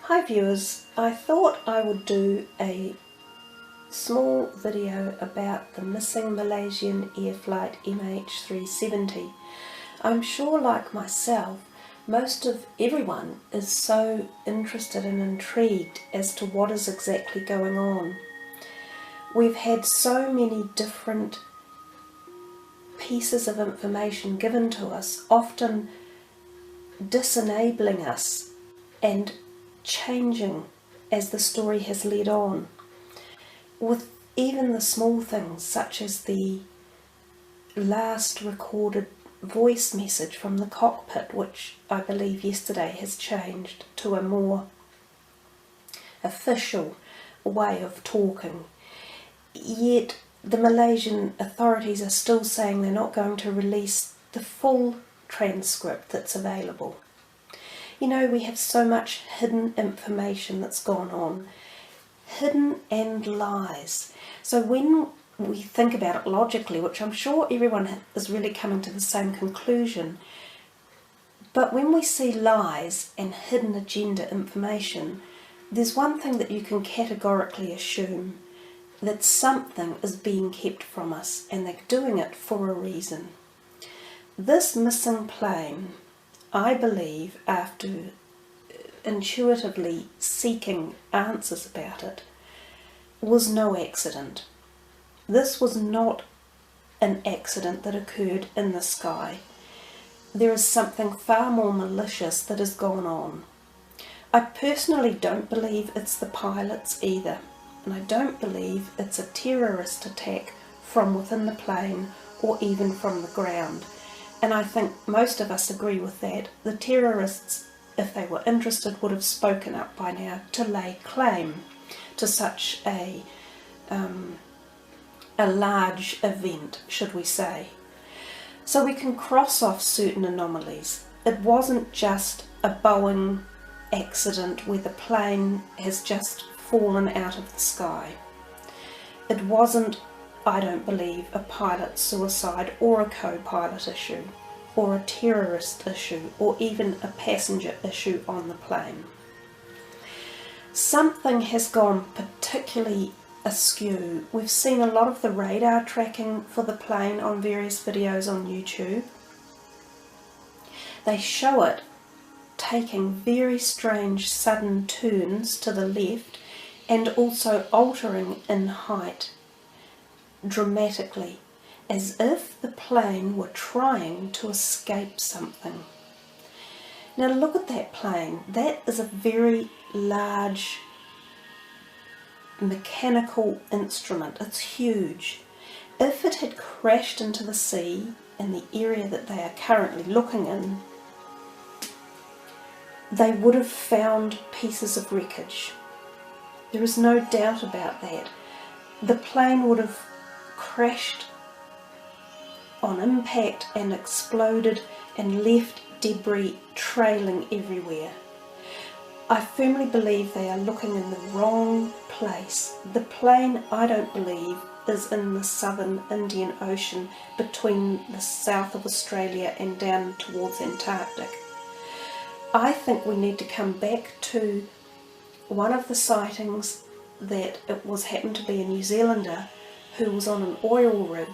Hi viewers, I thought I would do a small video about the missing Malaysian air flight mh370. I'm sure, like myself, most of everyone is so interested and intrigued as to what is exactly going on. We've had so many different pieces of information given to us, often disenabling us and changing as the story has led on, with even the small things such as the last recorded voice message from the cockpit, which I believe yesterday has changed to a more official way of talking. Yet the Malaysian authorities are still saying they're not going to release the full transcript that's available. You know, we have so much hidden information that's gone on, hidden and lies. So when we think about it logically, which I'm sure everyone is really coming to the same conclusion, but when we see lies and hidden agenda information, there's one thing that you can categorically assume, that something is being kept from us, and they're doing it for a reason. This missing plane, I believe, after intuitively seeking answers about it, was no accident. This was not an accident that occurred in the sky. There is something far more malicious that has gone on. I personally don't believe it's the pilots either, and I don't believe it's a terrorist attack from within the plane or even from the ground. And I think most of us agree with that. The terrorists, if they were interested, would have spoken up by now to lay claim to such a large event, should we say. So we can cross off certain anomalies. It wasn't just a Boeing accident where the plane has just fallen out of the sky. It wasn't, I don't believe, a pilot suicide or a co-pilot issue or a terrorist issue or even a passenger issue on the plane. Something has gone particularly askew. We've seen a lot of the radar tracking for the plane on various videos on YouTube. They show it taking very strange sudden turns to the left and also altering in height dramatically, as if the plane were trying to escape something. Now look at that plane. That is a very large mechanical instrument. It's huge. If it had crashed into the sea in the area that they are currently looking in, they would have found pieces of wreckage. There is no doubt about that. The plane would have crashed on impact and exploded and left debris trailing everywhere. I firmly believe they are looking in the wrong place. The plane, I don't believe, is in the southern Indian Ocean between the south of Australia and down towards Antarctic. I think we need to come back to one of the sightings that it was happened to be a New Zealander who was on an oil rig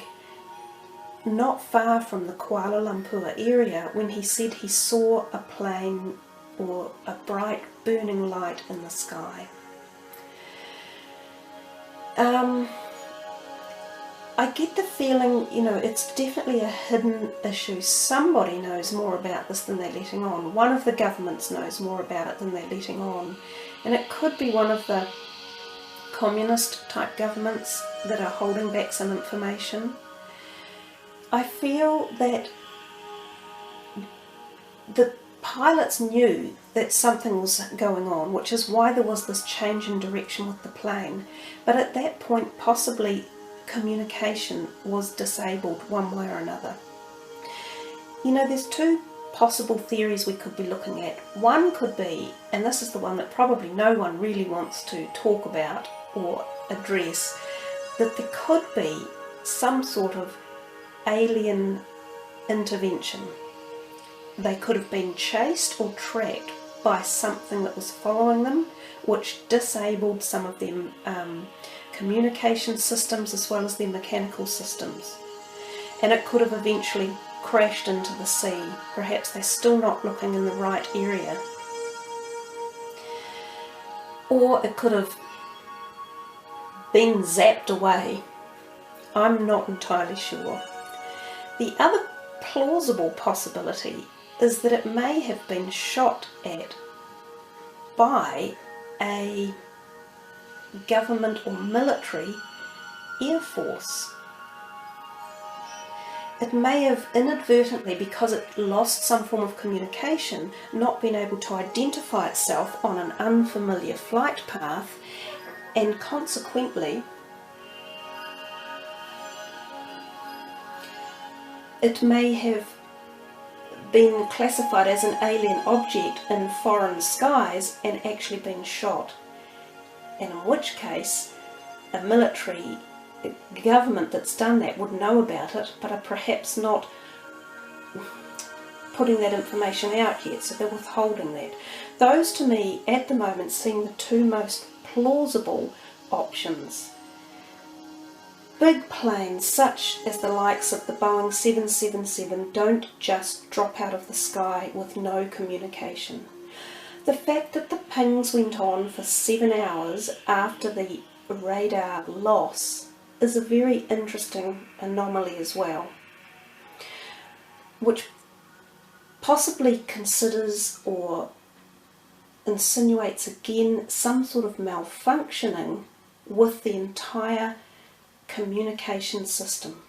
not far from the Kuala Lumpur area when he said he saw a plane or a bright burning light in the sky. I get the feeling, you know, it's definitely a hidden issue. Somebody knows more about this than they're letting on. One of the governments knows more about it than they're letting on. And it could be one of the communist type governments that are holding back some information. I feel that the pilots knew that something was going on, which is why there was this change in direction with the plane. But at that point, possibly communication was disabled one way or another. You know, there's two possible theories we could be looking at. One could be, and this is the one that probably no one really wants to talk about or address, that there could be some sort of alien intervention. They could have been chased or tracked by something that was following them, which disabled some of their communication systems as well as their mechanical systems. And it could have eventually crashed into the sea. Perhaps they're still not looking in the right area. Or it could have been zapped away. I'm not entirely sure. The other plausible possibility is that it may have been shot at by a government or military air force. It may have inadvertently, because it lost some form of communication, not been able to identify itself on an unfamiliar flight path, and consequently it may have been classified as an alien object in foreign skies and actually been shot, and in which case a military government that's done that would know about it, but are perhaps not putting that information out yet, so they're withholding that. Those to me at the moment seem the two most plausible options. Big planes such as the likes of the Boeing 777 don't just drop out of the sky with no communication. The fact that the pings went on for 7 hours after the radar loss is a very interesting anomaly as well, which possibly considers or insinuates again some sort of malfunctioning with the entire communication system.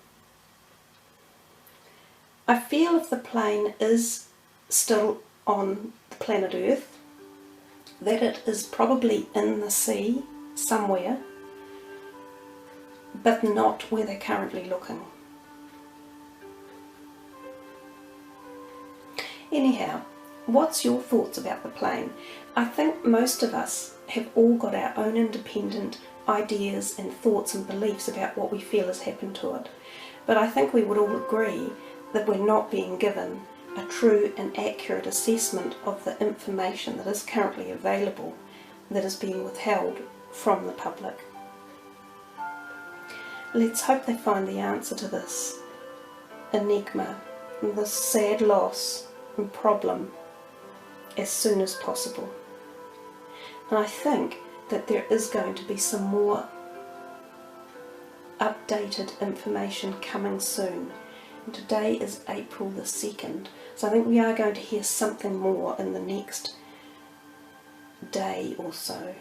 I feel if the plane is still on the planet Earth, that it is probably in the sea somewhere, but not where they're currently looking. Anyhow, what's your thoughts about the plane? I think most of us have all got our own independent ideas and thoughts and beliefs about what we feel has happened to it, but I think we would all agree that we're not being given a true and accurate assessment of the information that is currently available, that is being withheld from the public. Let's hope they find the answer to this enigma, this sad loss and problem, as soon as possible. And I think that there is going to be some more updated information coming soon. And today is April the 2nd, so I think we are going to hear something more in the next day or so.